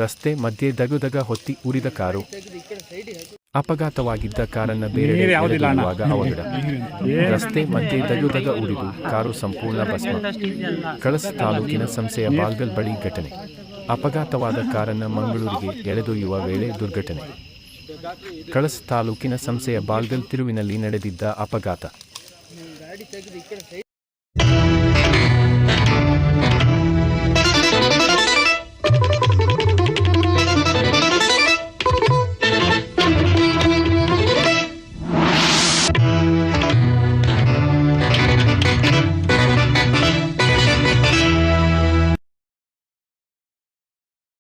ರಸ್ತೆ ಮಧ್ಯೆ ದಗದಗ ಹೊತ್ತಿ ಉರಿದ ಕಾರು. ಅಪಘಾತವಾಗಿದ್ದ ಕಾರನ್ನ ಬೇರೆ ಎಳೆದೊಯ್ಯುವಾಗ ಅವಘಡ. ರಸ್ತೆ ಮಧ್ಯೆ ದಗದಗ ಉರಿದು ಕಾರು ಸಂಪೂರ್ಣ ಭಸ್ಮ. ಕಳಸ ತಾಲೂಕಿನ ಸಂಸೆಯ ಬಾಲ್ಗಲ್ ಬಳಿ ಘಟನೆ. ಅಪಘಾತವಾದ ಕಾರನ್ನ ಮಂಗಳೂರಿಗೆ ಎಳೆದೊಯ್ಯುವ ವೇಳೆ ದುರ್ಘಟನೆ. ಕಳಸ ತಾಲೂಕಿನ ಸಂಸೆಯ ಬಾಲ್ಗಲ್ ತಿರುವಿನಲ್ಲಿ ನಡೆದಿದ್ದ ಅಪಘಾತ.